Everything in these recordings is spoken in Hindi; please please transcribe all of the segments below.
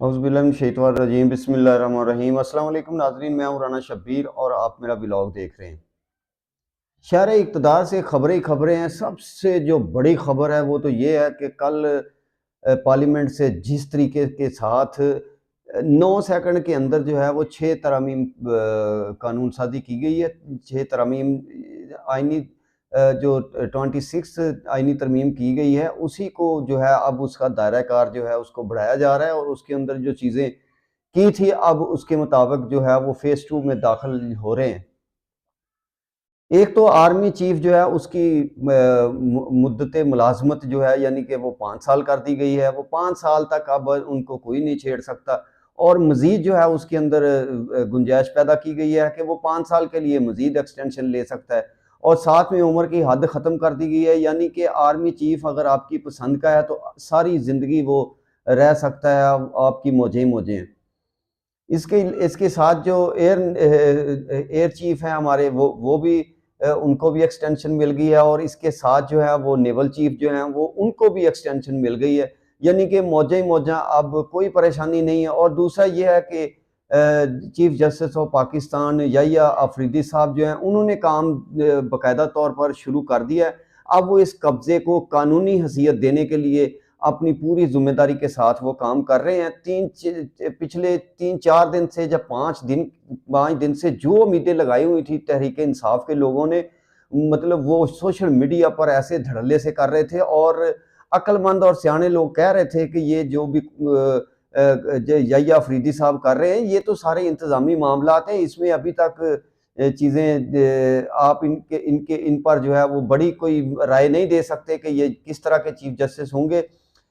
औज़ुबिल्लाहिमिनश्शैतानिर्रजीम बिस्मिल्लाहिर्रहमानिर्रहीम। अस्सलाम वालेकुम नाज़रीन, मैं हूं राना शब्बीर और आप मेरा व्लॉग देख रहे हैं। शहर इक़्तिदार से खबरें ही खबरें हैं। सबसे जो बड़ी खबर है वो तो ये है कि कल पार्लियामेंट से जिस तरीके के साथ 9 सेकंड के अंदर जो है वो 6 तरमीम कानून साज़ी की गई है। 6 तरमीम आइनी जो 26 आइनी तरमीम की गई है, उसी को जो है अब उसका दायरा कार जो है उसको बढ़ाया जा रहा है और उसके अंदर जो चीज़ें की थी अब उसके मुताबिक जो है वो फेज़ 2 में दाखिल हो रहे हैं। एक तो आर्मी चीफ जो है उसकी मुद्दत मुलाजमत जो है यानी कि वो 5 साल कर दी गई है। वो 5 साल तक अब उनको कोई नहीं छेड़ सकता और मज़ीद जो है उसके अंदर गुंजाइश पैदा की गई है कि वो 5 साल के लिए मज़ीद एक्सटेंशन ले सकता है और साथ में उम्र की हद ख़त्म कर दी गई है। यानी कि आर्मी चीफ अगर आपकी पसंद का है तो सारी ज़िंदगी वो रह सकता है, आपकी मौजें ही मौजें हैं। इसके इसके साथ जो एयर चीफ हैं हमारे वो भी उनको भी एक्सटेंशन मिल गई है और इसके साथ जो है वो नेवल चीफ जो हैं वो उनको भी एक्सटेंशन मिल गई है। यानी कि मौजें ही मौजा, अब कोई परेशानी नहीं है। और दूसरा ये है कि chief justice of Pakistan Yahya Afridi साहब जो हैं उन्होंने काम बाकायदा तौर पर शुरू कर दिया है। अब वो इस कब्जे को कानूनी हैसियत देने के लिए अपनी पूरी ज़िम्मेदारी के साथ वो काम कर रहे हैं। पिछले 3-4 दिन से या 5 दिन से जो उम्मीदें लगाई हुई थी तहरीक इंसाफ के लोगों ने, मतलब वो सोशल मीडिया पर ऐसे धड़ल्ले से कर रहे थे और अक्लमंद और सियाने लोग कह रहे थे कि ये जो भी याहिया अफरीदी साहब कर रहे हैं ये तो सारे इंतज़ामी मामलात हैं, इसमें अभी तक चीज़ें आप इनके इनके इन पर जो है वो बड़ी कोई राय नहीं दे सकते कि ये किस तरह के चीफ जस्टिस होंगे।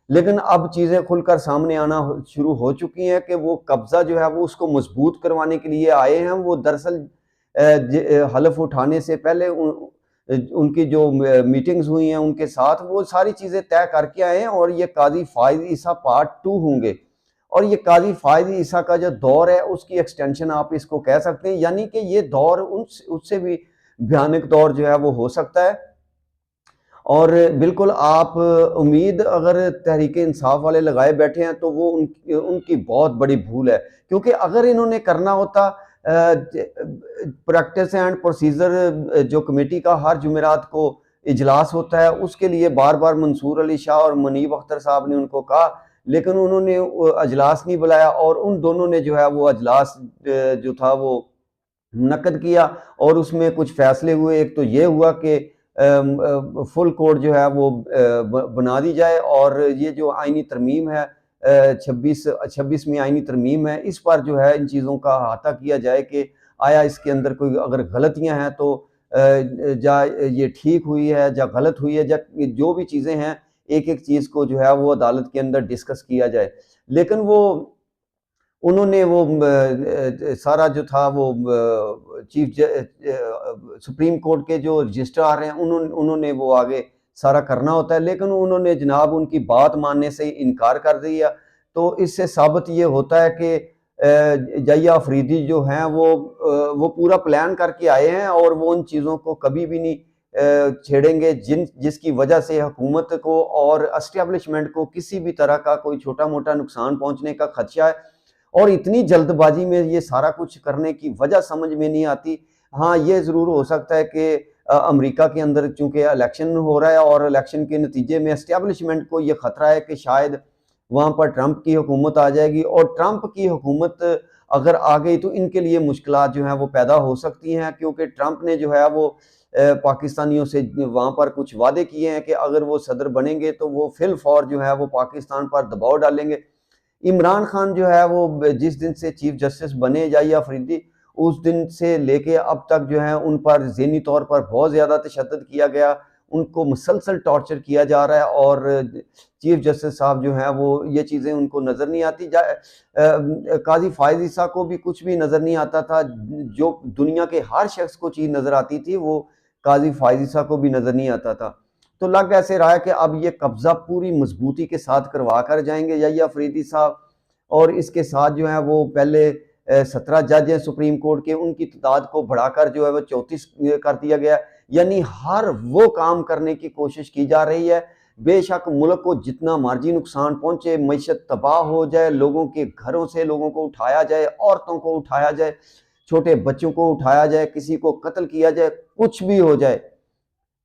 लेकिन अब चीज़ें खुलकर सामने आना शुरू हो चुकी हैं कि वो कब्ज़ा जो है वो उसको मजबूत करवाने के लिए आए हैं। वो दरअसल हलफ उठाने से पहले उनकी जो मीटिंग्स हुई हैं उनके साथ वो सारी चीज़ें तय करके आए हैं और ये काजी फाइज ईसा पार्ट 2 होंगे। और ये काजी फाइज ईसा का जो दौर है उसकी एक्सटेंशन आप इसको कह सकते हैं, यानी कि ये दौर उससे भी भयानक दौर जो है वो हो सकता है। और बिल्कुल आप उम्मीद अगर तहरीक इंसाफ वाले लगाए बैठे हैं तो वो उनकी बहुत बड़ी भूल है, क्योंकि अगर इन्होंने करना होता प्रैक्टिस एंड प्रोसीजर जो कमेटी का हर जुमेरात को इजलास होता है उसके लिए बार बार मंसूर अली शाह और मुनीब अख्तर साहब ने उनको कहा, लेकिन उन्होंने अजलास नहीं बुलाया और उन दोनों ने जो है वो अजलास जो था वो मुनक्कद किया और उसमें कुछ फैसले हुए। एक तो ये हुआ कि फुल कोड जो है वो बना दी जाए और ये जो आइनी तरमीम है 26वीं आइनी तरमीम है, इस पर जो है इन चीज़ों का अहाता किया जाए कि आया इसके अंदर कोई अगर गलतियां हैं तो या ये ठीक हुई है या गलत हुई है, या जो भी चीज़ें हैं एक एक चीज़ को जो है वो अदालत के अंदर डिस्कस किया जाए। लेकिन वो उन्होंने वो सारा जो था वो सुप्रीम कोर्ट के जो रजिस्ट्रार हैं उन्होंने वो आगे सारा करना होता है, लेकिन उन्होंने जनाब उनकी बात मानने से इनकार कर दिया। तो इससे साबित ये होता है कि याहिया अफरीदी जो हैं वो पूरा प्लान करके आए हैं और वो उन चीज़ों को कभी भी नहीं छेड़ेंगे जिसकी वजह से हुकूमत को और एस्टेब्लिशमेंट को किसी भी तरह का कोई छोटा मोटा नुकसान पहुंचने का खदशा है। और इतनी जल्दबाजी में ये सारा कुछ करने की वजह समझ में नहीं आती। हाँ, ये ज़रूर हो सकता है कि अमेरिका के अंदर चूँकि इलेक्शन हो रहा है और इलेक्शन के नतीजे में एस्टेब्लिशमेंट को ये खतरा है कि शायद वहाँ पर ट्रंप की हुकूमत आ जाएगी और ट्रंप की हुकूमत अगर आ गई तो इनके लिए मुश्किलात जो हैं वो पैदा हो सकती हैं, क्योंकि ट्रंप ने जो है वो पाकिस्तानियों से वहाँ पर कुछ वादे किए हैं कि अगर वो सदर बनेंगे तो वो फिल फौर जो है वो पाकिस्तान पर दबाव डालेंगे। इमरान खान जो है वो जिस दिन से चीफ जस्टिस बने याहिया अफरीदी, उस दिन से लेके अब तक जो है उन पर ज़हनी तौर पर बहुत ज़्यादा तशद्दुद किया गया, उनको मुसलसल टॉर्चर किया जा रहा है और चीफ जस्टिस साहब जो हैं वो ये चीज़ें उनको नज़र नहीं आती। काजी फायज़ ईसा को भी कुछ भी नज़र नहीं आता था, जो दुनिया के हर शख्स को चीज़ नज़र आती थी वो काजी फायज़ ईसा को भी नज़र नहीं आता था। तो लग ऐसे रहा है कि अब ये कब्जा पूरी मजबूती के साथ करवा कर जाएंगे याहिया अफरीदी साहब। और इसके साथ जो है वो पहले 17 जज हैं सुप्रीम कोर्ट के, उनकी तादाद को बढ़ाकर जो है वो 34 कर दिया गया। यानी हर वो काम करने की कोशिश की जा रही है बेशक मुल्क को जितना मर्जी नुकसान पहुंचे, मईशत तबाह हो जाए, लोगों के घरों से लोगों को उठाया जाए, औरतों को उठाया जाए, छोटे बच्चों को उठाया जाए, किसी को कत्ल किया जाए, कुछ भी हो जाए,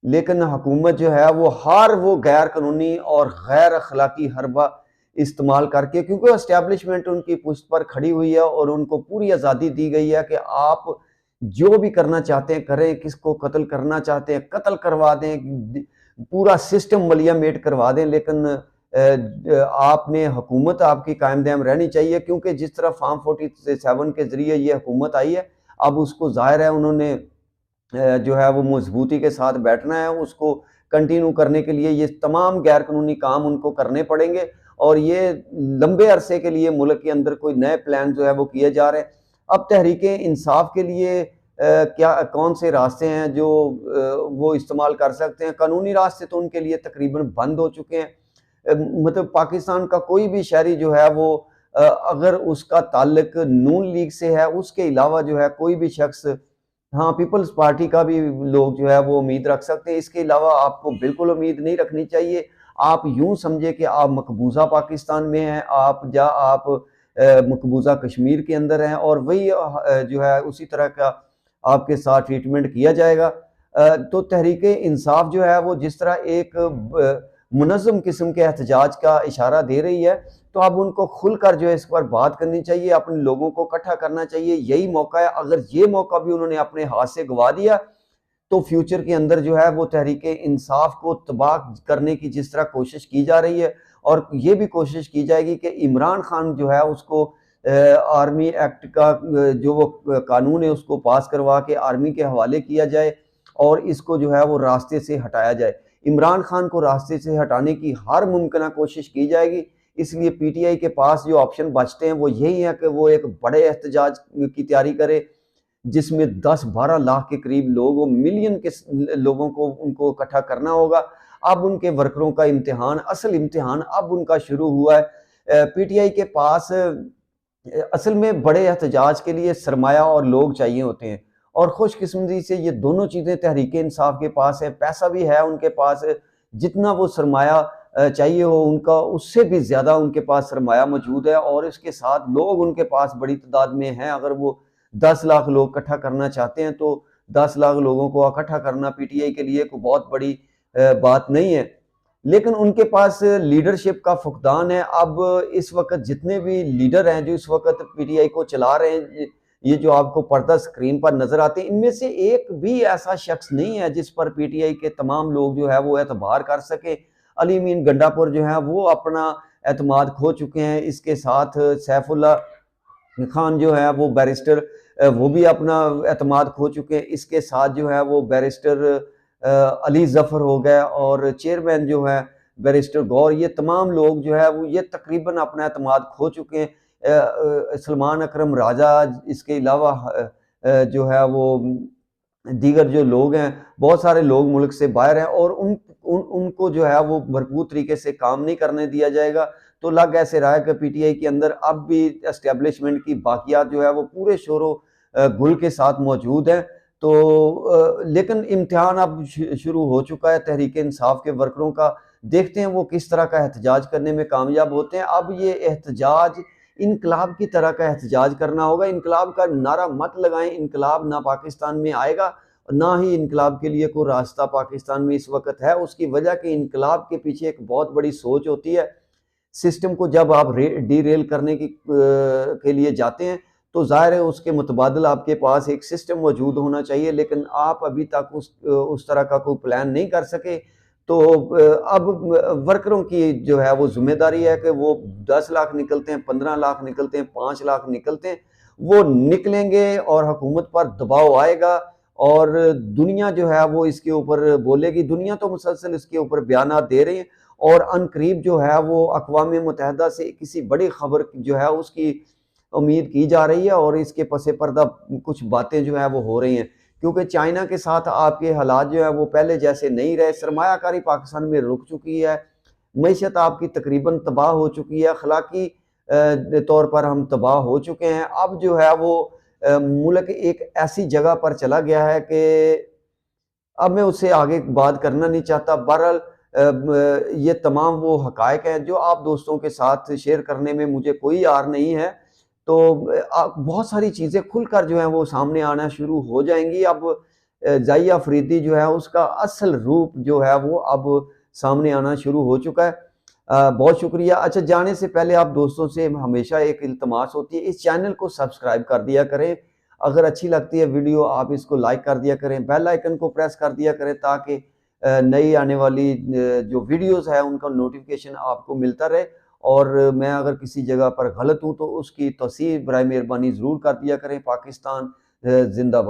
लेकिन हुकूमत जो है वो गैर कानूनी और गैर अखलाकी हरबा इस्तेमाल करके, क्योंकि एस्टेब्लिशमेंट उनकी पुश्त पर खड़ी हुई है और उनको पूरी आज़ादी दी गई है कि आप जो भी करना चाहते हैं करें, किसको कत्ल करना चाहते हैं कत्ल करवा दें, पूरा सिस्टम मलियामेट करवा दें, लेकिन आपने हुकूमत आपकी कायम दायम रहनी चाहिए, क्योंकि जिस तरह फार्म 47 के जरिए ये हुकूमत आई है, अब उसको जाहिर है उन्होंने जो है वो मजबूती के साथ बैठना है, उसको कंटिन्यू करने के लिए ये तमाम गैर कानूनी काम उनको करने पड़ेंगे और ये लंबे अरसे के लिए मुल्क के अंदर कोई नए प्लान जो है वो किए जा रहे हैं। अब तहरीके इंसाफ के लिए क्या कौन से रास्ते हैं जो वो इस्तेमाल कर सकते हैं? कानूनी रास्ते तो उनके लिए तकरीबन बंद हो चुके हैं। मतलब पाकिस्तान का कोई भी शहरी जो है वो अगर उसका ताल्लुक नून लीग से है, उसके अलावा जो है कोई भी शख्स, हाँ, पीपल्स पार्टी का भी लोग जो है वो उम्मीद रख सकते हैं, इसके अलावा आपको बिल्कुल उम्मीद नहीं रखनी चाहिए। आप यूं समझे कि आप मकबूजा पाकिस्तान में हैं, आप मकबूजा कश्मीर के अंदर हैं और वही जो है उसी तरह का आपके साथ ट्रीटमेंट किया जाएगा। तो तहरीके इंसाफ जो है वो जिस तरह एक मुनज़्ज़म किस्म के एहतजाज का इशारा दे रही है, तो अब उनको खुलकर जो है इस पर बात करनी चाहिए, अपने लोगों को इकट्ठा करना चाहिए, यही मौका है। अगर ये मौका भी उन्होंने अपने हाथ से गंवा दिया, तो फ्यूचर के अंदर जो है वो तहरीके इंसाफ को तबाह करने की जिस तरह कोशिश की जा रही है, और ये भी कोशिश की जाएगी कि इमरान खान जो है उसको आर्मी एक्ट का जो वो कानून है उसको पास करवा के आर्मी के हवाले किया जाए और इसको जो है वो रास्ते से हटाया जाए। इमरान खान को रास्ते से हटाने की हर मुमकिन कोशिश की जाएगी। इसलिए पीटीआई के पास जो ऑप्शन बचते हैं वो यही है कि वो एक बड़े एहतजाज की तैयारी करे, जिसमें 10-12 लाख के करीब लोग, मिलियन के लोगों को उनको इकट्ठा करना होगा। अब उनके वर्करों का इम्तिहान, असल इम्तिहान अब उनका शुरू हुआ है। पीटीआई के पास असल में बड़े एहतजाज के लिए सरमाया और लोग चाहिए होते हैं, और खुशकिस्मती से ये दोनों चीज़ें तहरीके इंसाफ के पास है, पैसा भी है उनके पास, जितना वो सरमाया चाहिए हो उनका उससे भी ज़्यादा उनके पास सरमाया मौजूद है, और इसके साथ लोग उनके पास बड़ी तादाद में हैं। अगर वो 10 लाख लोग इकट्ठा करना चाहते हैं तो 10 लाख लोगों को इकट्ठा करना पीटीआई के लिए कोई बहुत बड़ी बात नहीं है, लेकिन उनके पास लीडरशिप का फुकदान है। अब इस वक्त जितने भी लीडर हैं जो इस वक्त पीटीआई को चला रहे हैं, ये जो आपको पर्दा स्क्रीन पर नजर आते हैं, इनमें से एक भी ऐसा शख्स नहीं है जिस पर पीटीआई के तमाम लोग जो है वो एतबार कर सके। अली मीन गंडापुर जो है वो अपना एतमाद खो चुके हैं, इसके साथ सैफुल्ला खान जो है वो बैरिस्टर, वो भी अपना एतमाद खो चुके हैं, इसके साथ जो है वो बैरिस्टर अली जफ़र हो गया और चेयरमैन जो है बैरिस्टर गौर, ये तमाम लोग जो है वो ये तकरीबन अपना एतमाद खो चुके हैं। सलमान अकरम राजा, इसके अलावा जो है वो दीगर जो लोग हैं, बहुत सारे लोग मुल्क से बाहर हैं और उनको जो है वो भरपूर तरीके से काम नहीं करने दिया जाएगा। तो लग ऐसे रहा है कि पीटीआई के अंदर अब भी एस्टेब्लिशमेंट की बाकियात जो है वो पूरे शोरो गुल के साथ मौजूद है। तो लेकिन इम्तिहान अब शुरू हो चुका है तहरीक इंसाफ के वर्करों का। देखते हैं वो किस तरह का एहतजाज करने में कामयाब होते हैं। अब ये एहतजाज इनकलाब की तरह का एहतजाज करना होगा। इनकलाब का नारा मत लगाएं, इनकलाब ना पाकिस्तान में आएगा और ना ही इनकलाब के लिए कोई रास्ता पाकिस्तान में इस वक्त है। उसकी वजह कि इनकलाब के पीछे एक बहुत बड़ी सोच होती है। सिस्टम को जब आप डीरेल करने की के लिए जाते हैं तो जाहिर है उसके मुतबादल आपके पास एक सिस्टम मौजूद होना चाहिए, लेकिन आप अभी तक उस तरह का कोई प्लान नहीं कर सके। तो अब वर्करों की जो है वो जिम्मेदारी है कि वो 10 लाख निकलते हैं, 15 लाख निकलते हैं, 5 लाख निकलते हैं, वो निकलेंगे और हुकूमत पर दबाव आएगा और दुनिया जो है वो इसके ऊपर बोलेगी। दुनिया तो मुसलसल इसके ऊपर बयान दे रही है और अनकरीब जो है वो अक़वाम मुत्तहिदा से किसी बड़ी खबर जो है उसकी उम्मीद की जा रही है और इसके पसे पर्दा कुछ बातें जो है वो हो रही हैं, क्योंकि चाइना के साथ आपके हालात जो है वो पहले जैसे नहीं रहे। सरमायाकारी पाकिस्तान में रुक चुकी है, मईशत आपकी तकरीबन तबाह हो चुकी है, अखलाकी तौर पर हम तबाह हो चुके हैं। अब जो है वो मुल्क एक ऐसी जगह पर चला गया है कि अब मैं उससे आगे बात करना नहीं चाहता। बहरहाल ये तमाम वो हक़ाइक़ हैं जो आप दोस्तों के साथ शेयर करने में मुझे कोई आर नहीं है। तो बहुत सारी चीज़ें खुलकर जो हैं वो सामने आना शुरू हो जाएँगी। अब ज़ाहिया अफ़रीदी जो है उसका असल रूप जो है वो अब सामने आना शुरू हो चुका है। बहुत शुक्रिया। अच्छा, जाने से पहले आप दोस्तों से हमेशा एक इल्तमास होती है, इस चैनल को सब्सक्राइब कर दिया करें। अगर अच्छी लगती है वीडियो आप इसको लाइक कर दिया करें, बेल आइकन को प्रेस कर दिया करें ताकि नई आने वाली जो वीडियोज़ है उनका नोटिफ़िकेशन आपको मिलता रहे। और मैं अगर किसी जगह पर गलत हूँ तो उसकी तौसीह बराए मेहरबानी ज़रूर कर दिया करें। पाकिस्तान ज़िंदाबाद।